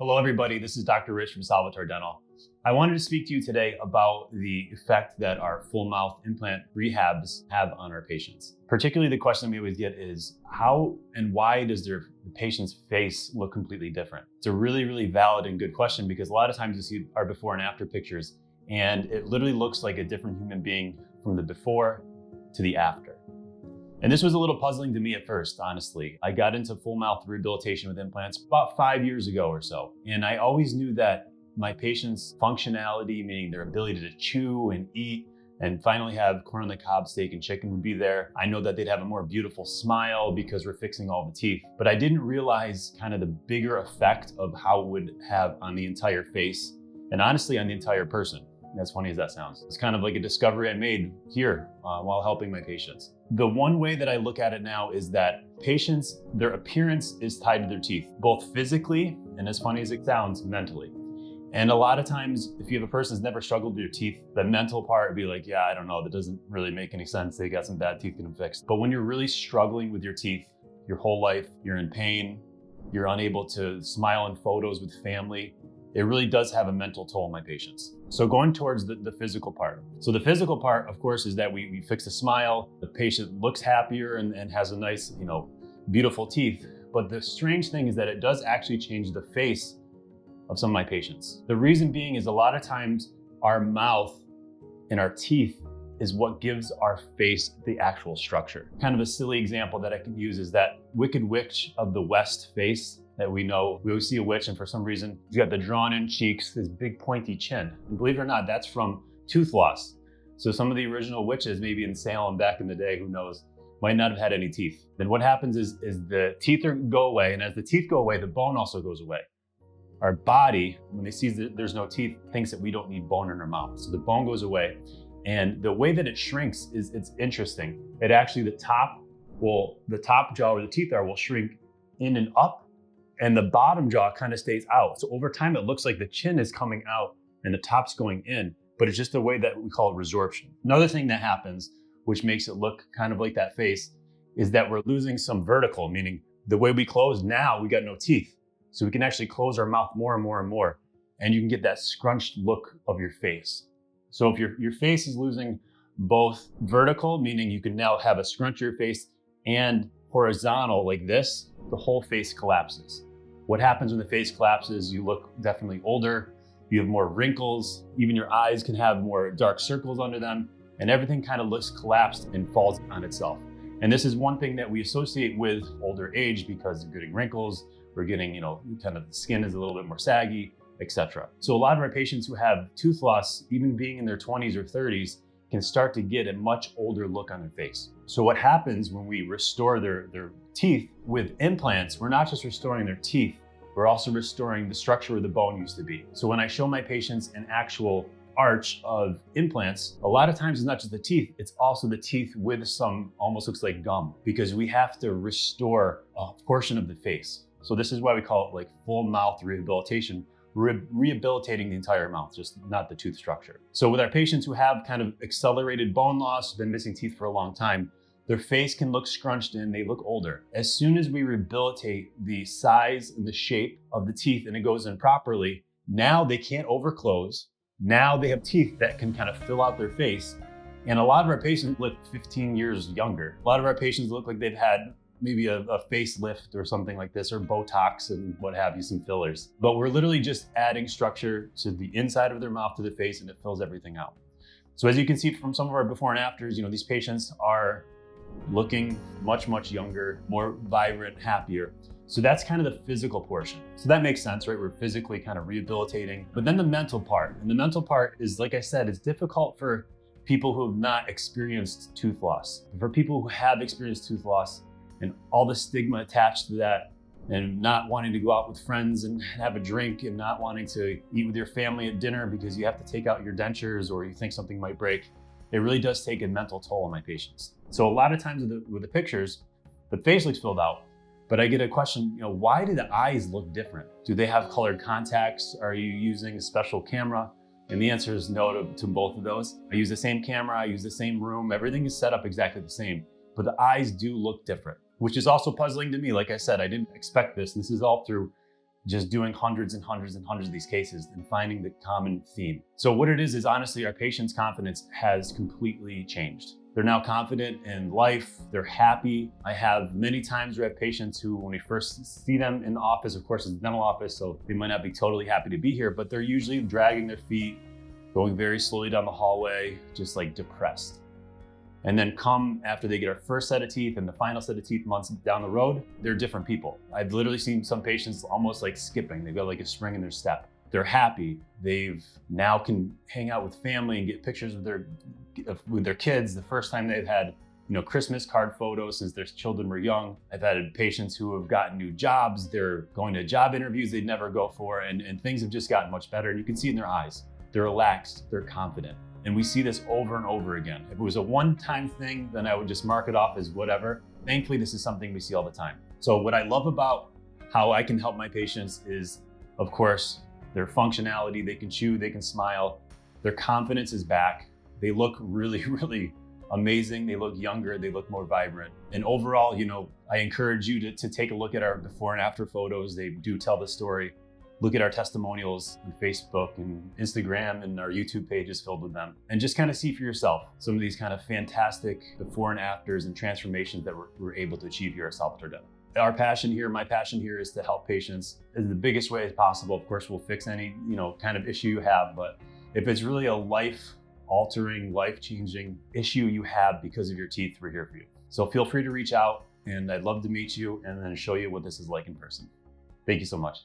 Hello, everybody. This is Dr. Rich from Salvatore Dental. I wanted to speak to you today about the effect that our full mouth implant rehabs have on our patients. Particularly, the question we always get is how and why does the patient's face look completely different? It's a really, really valid and good question because a lot of times you see our before and after pictures, and it literally looks like a different human being from the before to the after. And this was a little puzzling to me at first, honestly. I got into full mouth rehabilitation with implants about 5 years ago or so. And I always knew that my patients' functionality, meaning their ability to chew and eat and finally have corn on the cob steak and chicken, would be there. I know that they'd have a more beautiful smile because we're fixing all the teeth. But I didn't realize kind of the bigger effect of how it would have on the entire face and honestly on the entire person. As funny as that sounds. It's kind of like a discovery I made here while helping my patients. The one way that I look at it now is that patients, their appearance is tied to their teeth, both physically and, as funny as it sounds, mentally. And a lot of times, if you have a person who's never struggled with your teeth, the mental part would be like, yeah, I don't know, that doesn't really make any sense. They got some bad teeth, get them fixed. But when you're really struggling with your teeth your whole life, you're in pain, you're unable to smile in photos with family, it really does have a mental toll on my patients. So going towards the physical part. So the physical part, of course, is that we fix a smile, the patient looks happier and has a nice, beautiful teeth. But the strange thing is that it does actually change the face of some of my patients. The reason being is a lot of times our mouth and our teeth is what gives our face the actual structure. Kind of a silly example that I can use is that Wicked Witch of the West face that we know. We always see a witch and for some reason, she's got the drawn in cheeks, this big pointy chin. And believe it or not, that's from tooth loss. So some of the original witches, maybe in Salem back in the day, who knows, might not have had any teeth. Then what happens is the teeth go away, and as the teeth go away, the bone also goes away. Our body, when they see that there's no teeth, thinks that we don't need bone in our mouth. So the bone goes away. And the way that it shrinks it's interesting. It actually, the top jaw where the teeth are will shrink in and up, and the bottom jaw kind of stays out. So over time, it looks like the chin is coming out and the top's going in, but it's just the way that we call it resorption. Another thing that happens, which makes it look kind of like that face, is that we're losing some vertical, meaning the way we close now, we got no teeth. So we can actually close our mouth more and more and more, and you can get that scrunched look of your face. So if your face is losing both vertical, meaning you can now have a scrunch of your face, and horizontal like this, the whole face collapses. What happens when the face collapses? You look definitely older, you have more wrinkles, even your eyes can have more dark circles under them, and everything kind of looks collapsed and falls on itself. And this is one thing that we associate with older age because we're getting wrinkles, we're getting, kind of the skin is a little bit more saggy, etc. So a lot of our patients who have tooth loss, even being in their 20s or 30s, can start to get a much older look on their face. So what happens when we restore their teeth with implants, we're not just restoring their teeth, we're also restoring the structure where the bone used to be. So when I show my patients an actual arch of implants, a lot of times it's not just the teeth, it's also the teeth with some almost looks like gum, because we have to restore a portion of the face. So this is why we call it like full mouth rehabilitation. Rehabilitating the entire mouth, just not the tooth structure. So with our patients who have kind of accelerated bone loss, been missing teeth for a long time, their face can look scrunched in, they look older. As soon as we rehabilitate the size and the shape of the teeth and it goes in properly, now they can't overclose. Now they have teeth that can kind of fill out their face. And a lot of our patients look 15 years younger. A lot of our patients look like they've had maybe a facelift or something like this, or Botox and what have you, some fillers. But we're literally just adding structure to the inside of their mouth, to the face, and it fills everything out. So as you can see from some of our before and afters, these patients are looking much, much younger, more vibrant, happier. So that's kind of the physical portion. So that makes sense, right? We're physically kind of rehabilitating. But then the mental part, and the mental part is, like I said, it's difficult for people who have not experienced tooth loss. For people who have experienced tooth loss, and all the stigma attached to that, and not wanting to go out with friends and have a drink, and not wanting to eat with your family at dinner because you have to take out your dentures or you think something might break, it really does take a mental toll on my patients. So a lot of times with the pictures, the face looks filled out, but I get a question, why do the eyes look different? Do they have colored contacts? Are you using a special camera? And the answer is no to both of those. I use the same camera, I use the same room, everything is set up exactly the same, but the eyes do look different, which is also puzzling to me. Like I said, I didn't expect this. This is all through just doing hundreds and hundreds and hundreds of these cases and finding the common theme. So what it is honestly, our patients' confidence has completely changed. They're now confident in life, they're happy. I have many times where I have patients who, when we first see them in the office, of course it's a dental office, so they might not be totally happy to be here, but they're usually dragging their feet, going very slowly down the hallway, just like depressed. And then come after they get our first set of teeth and the final set of teeth months down the road, they're different people. I've literally seen some patients almost like skipping. They've got like a spring in their step. They're happy. They've now can hang out with family and get pictures with their kids. The first time they've had, Christmas card photos since their children were young. I've had patients who have gotten new jobs. They're going to job interviews they'd never go for, and things have just gotten much better. And you can see it in their eyes. They're relaxed, they're confident. And we see this over and over again. If it was a one-time thing, then I would just mark it off as whatever. Thankfully, this is something we see all the time. So what I love about how I can help my patients is, of course, their functionality. They can chew, they can smile. Their confidence is back. They look really, really amazing. They look younger, they look more vibrant. And overall, I encourage you to take a look at our before and after photos. They do tell the story. Look at our testimonials on Facebook and Instagram, and our YouTube page is filled with them. And just kind of see for yourself some of these kind of fantastic before and afters and transformations that we're able to achieve here at Salvatore Dental. Our passion here, my passion here, is to help patients in the biggest way as possible. Of course, we'll fix any, kind of issue you have, but if it's really a life-altering, life-changing issue you have because of your teeth, we're here for you. So feel free to reach out, and I'd love to meet you and then show you what this is like in person. Thank you so much.